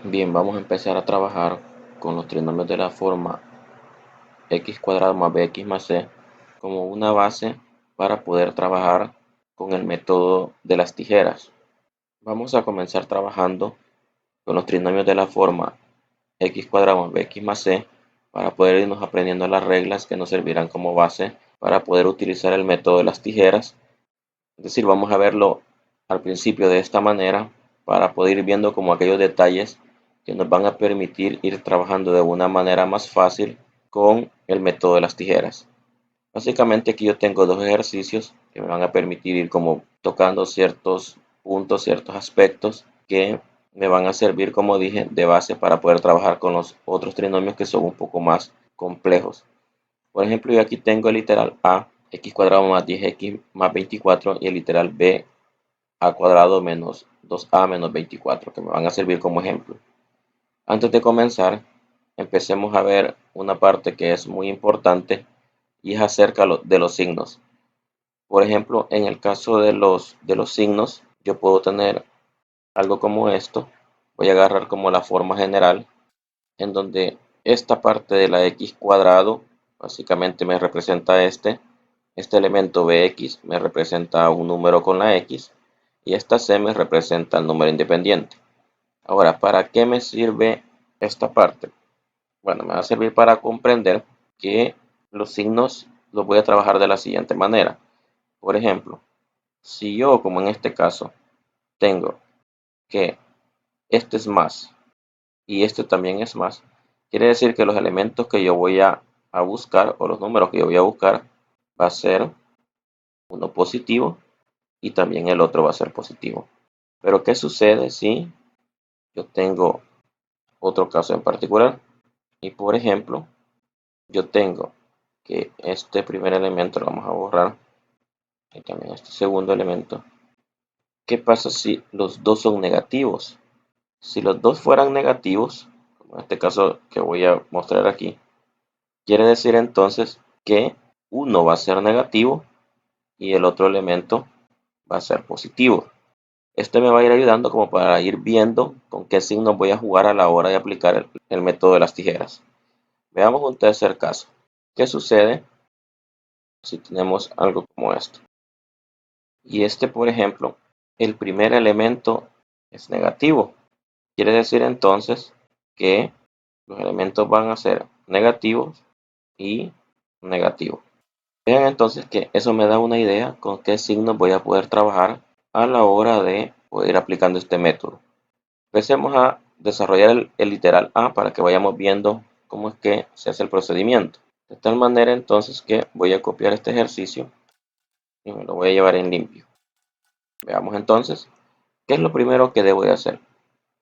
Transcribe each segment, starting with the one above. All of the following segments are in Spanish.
Bien, vamos a empezar a trabajar con los trinomios de la forma x cuadrado más bx más c como una base para poder trabajar con el método de las tijeras. Vamos a comenzar trabajando con los trinomios de la forma x cuadrado más bx más c para poder irnos aprendiendo las reglas que nos servirán como base para poder utilizar el método de las tijeras. Es decir, vamos a verlo al principio de esta manera para poder ir viendo como aquellos detalles que nos van a permitir ir trabajando de una manera más fácil con el método de las tijeras. Básicamente aquí yo tengo dos ejercicios que me van a permitir ir como tocando ciertos puntos, ciertos aspectos que me van a servir, como dije, de base para poder trabajar con los otros trinomios que son un poco más complejos. Por ejemplo, yo aquí tengo el literal a, x cuadrado más 10x más 24 y el literal b, a cuadrado menos 2a menos 24, que me van a servir como ejemplo. Antes de comenzar, empecemos a ver una parte que es muy importante y es acerca de los signos. Por ejemplo, en el caso de los signos, yo puedo tener algo como esto. Voy a agarrar como la forma general, en donde esta parte de la x cuadrado básicamente me representa este elemento bx me representa un número con la x y esta c me representa el número independiente. Ahora, ¿para qué me sirve esta parte? Bueno, me va a servir para comprender que los signos los voy a trabajar de la siguiente manera. Por ejemplo, si yo, como en este caso, tengo que este es más y este también es más, quiere decir que los elementos que yo voy a buscar o los números que yo voy a buscar va a ser uno positivo y también el otro va a ser positivo. Pero ¿qué sucede si yo tengo otro caso en particular? Y por ejemplo, yo tengo que este primer elemento lo vamos a borrar y también este segundo elemento. ¿Qué pasa si los dos son negativos? Si los dos fueran negativos, como en este caso que voy a mostrar aquí, quiere decir entonces que uno va a ser negativo y el otro elemento va a ser positivo. Esto me va a ir ayudando como para ir viendo con qué signos voy a jugar a la hora de aplicar el método de las tijeras. Veamos un tercer caso. ¿Qué sucede si tenemos algo como esto? Y este, por ejemplo, el primer elemento es negativo. Quiere decir entonces que los elementos van a ser negativos y negativos. Vean entonces que eso me da una idea con qué signos voy a poder trabajar a la hora de poder ir aplicando este método. Empecemos a desarrollar el literal A para que vayamos viendo cómo es que se hace el procedimiento. De tal manera entonces que voy a copiar este ejercicio y me lo voy a llevar en limpio. Veamos entonces, ¿qué es lo primero que debo de hacer?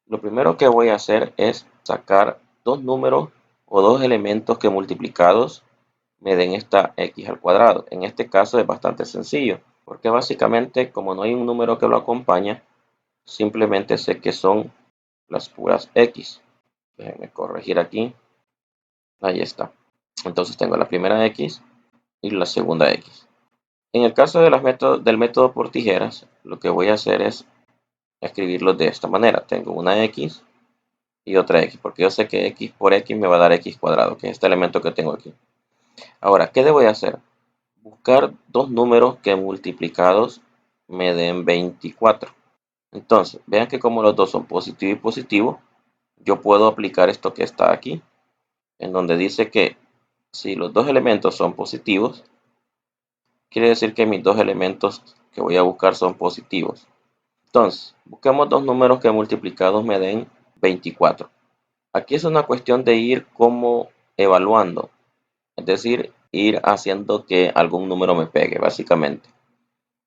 Lo primero que voy a hacer es sacar dos números o dos elementos que multiplicados me den esta x al cuadrado. En este caso es bastante sencillo, porque básicamente como no hay un número que lo acompaña, simplemente sé que son las puras x. Déjenme corregir aquí. Ahí está. Entonces tengo la primera x y la segunda x. En el caso de del método por tijeras, lo que voy a hacer es escribirlo de esta manera. Tengo una x y otra x, porque yo sé que x por x me va a dar x cuadrado, que es este elemento que tengo aquí. Ahora, ¿qué debo de hacer? Buscar dos números que multiplicados me den 24. Entonces, vean que como los dos son positivo y positivo, yo puedo aplicar esto que está aquí, en donde dice que si los dos elementos son positivos, quiere decir que mis dos elementos que voy a buscar son positivos. Entonces, busquemos dos números que multiplicados me den 24. Aquí es una cuestión de ir como evaluando, es decir, ir haciendo que algún número me pegue, básicamente.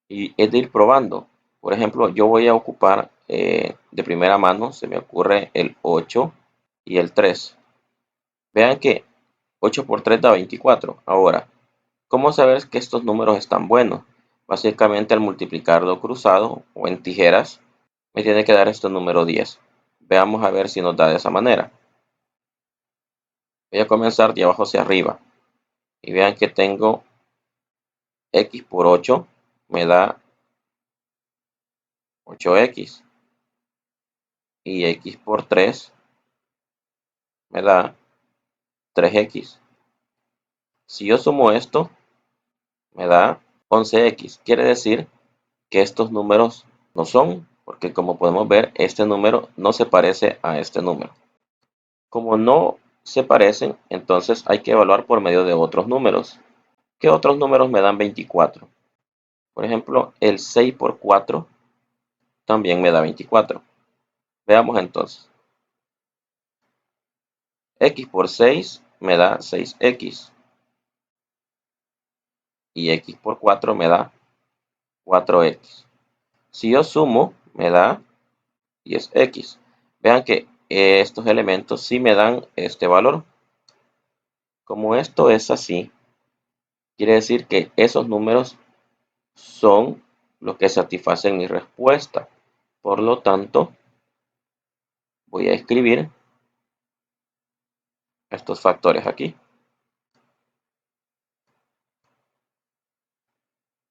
Y es de ir probando. Por ejemplo, yo voy a ocupar de primera mano, se me ocurre el 8 y el 3. Vean que 8 por 3 da 24. Ahora, ¿cómo saber que estos números están buenos? Básicamente al multiplicarlo cruzado o en tijeras, me tiene que dar este número 10. Veamos a ver si nos da de esa manera. Voy a comenzar de abajo hacia arriba. Y vean que tengo x por 8, me da 8x. Y x por 3 me da 3x. Si yo sumo esto, me da 11x. Quiere decir que estos números no son, porque como podemos ver, este número no se parece a este número. Como no se parecen, entonces hay que evaluar por medio de otros números. ¿Qué otros números me dan 24? Por ejemplo, el 6 por 4 también me da 24. Veamos entonces. X por 6 me da 6x. Y x por 4 me da 4x. Si yo sumo, me da 10x. Vean que estos elementos sí me dan este valor. Como esto es así, quiere decir que esos números son los que satisfacen mi respuesta. Por lo tanto, voy a escribir estos factores aquí.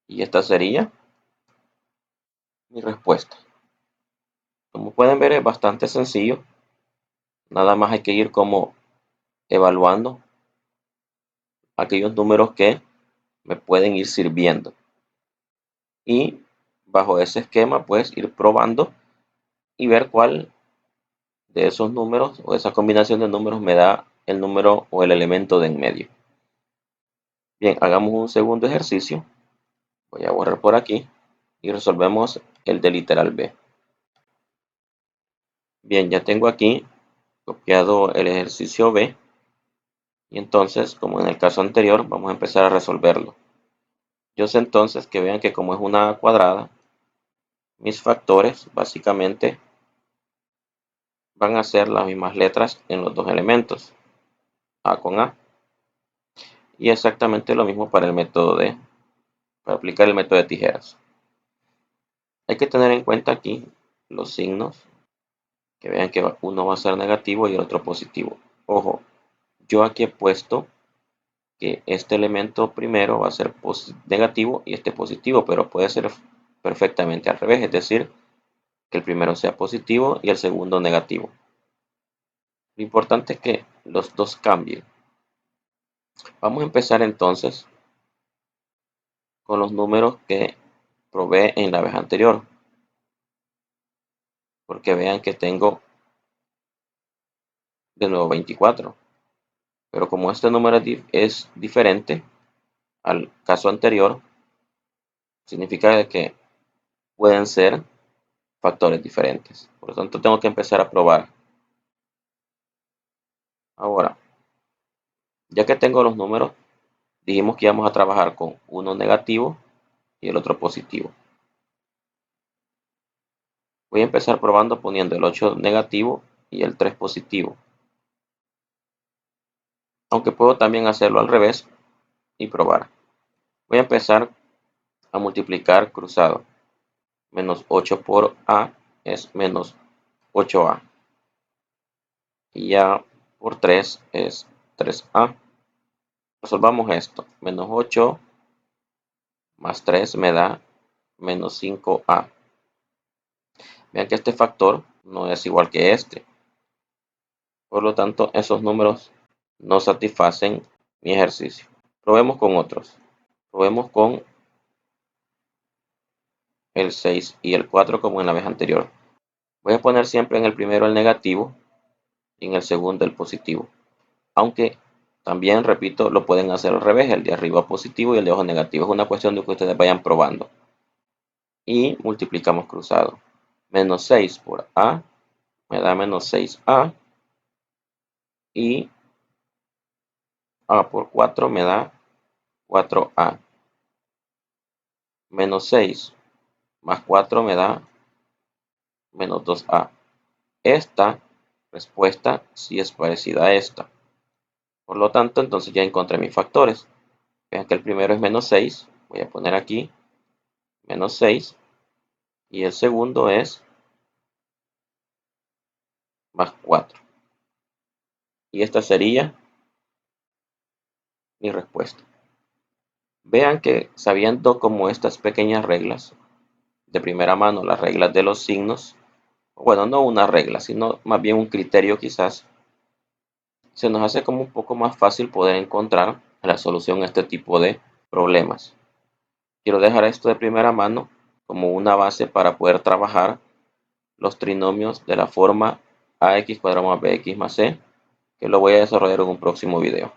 Y esta sería mi respuesta. Como pueden ver, es bastante sencillo. Nada más hay que ir como evaluando aquellos números que me pueden ir sirviendo. Y bajo ese esquema, pues ir probando y ver cuál de esos números o esa combinación de números me da el número o el elemento de en medio. Bien, hagamos un segundo ejercicio. Voy a borrar por aquí y resolvemos el de literal B. Bien, ya tengo aquí copiado el ejercicio B y entonces, como en el caso anterior, vamos a empezar a resolverlo. Yo sé entonces que vean que como es una cuadrada, mis factores básicamente van a ser las mismas letras en los dos elementos, A con A. Y exactamente lo mismo para el método para aplicar el método de tijeras. Hay que tener en cuenta aquí los signos, que vean que uno va a ser negativo y el otro positivo. Ojo, yo aquí he puesto que este elemento primero va a ser negativo y este positivo, pero puede ser perfectamente al revés, es decir, que el primero sea positivo y el segundo negativo. Lo importante es que los dos cambien. Vamos a empezar entonces con los números que probé en la vez anterior, porque vean que tengo de nuevo 24, pero como este número es diferente al caso anterior, significa que pueden ser factores diferentes. Por lo tanto, tengo que empezar a probar. Ahora, ya que tengo los números, dijimos que íbamos a trabajar con uno negativo y el otro positivo. Voy a empezar probando poniendo el 8 negativo y el 3 positivo. Aunque puedo también hacerlo al revés y probar. Voy a empezar a multiplicar cruzado. Menos 8 por A es menos 8A. Y ya por 3 es 3A. Resolvamos esto. Menos 8 más 3 me da menos 5A. Vean que este factor no es igual que este. Por lo tanto, esos números no satisfacen mi ejercicio. Probemos con otros. Probemos con el 6 y el 4 como en la vez anterior. Voy a poner siempre en el primero el negativo y en el segundo el positivo. Aunque también, repito, lo pueden hacer al revés, el de arriba positivo y el de abajo negativo. Es una cuestión de que ustedes vayan probando. Y multiplicamos cruzado. Menos 6 por A me da menos 6A. Y A por 4 me da 4A. Menos 6 más 4 me da menos 2A. Esta respuesta sí es parecida a esta. Por lo tanto, entonces ya encontré mis factores. Vean que el primero es menos 6. Voy a poner aquí menos 6. Y el segundo es más 4. Y esta sería mi respuesta. Vean que sabiendo como estas pequeñas reglas, de primera mano las reglas de los signos, bueno, no una regla, sino más bien un criterio quizás, se nos hace como un poco más fácil poder encontrar la solución a este tipo de problemas. Quiero dejar esto de primera mano como una base para poder trabajar los trinomios de la forma ax cuadrado más bx más c, que lo voy a desarrollar en un próximo video.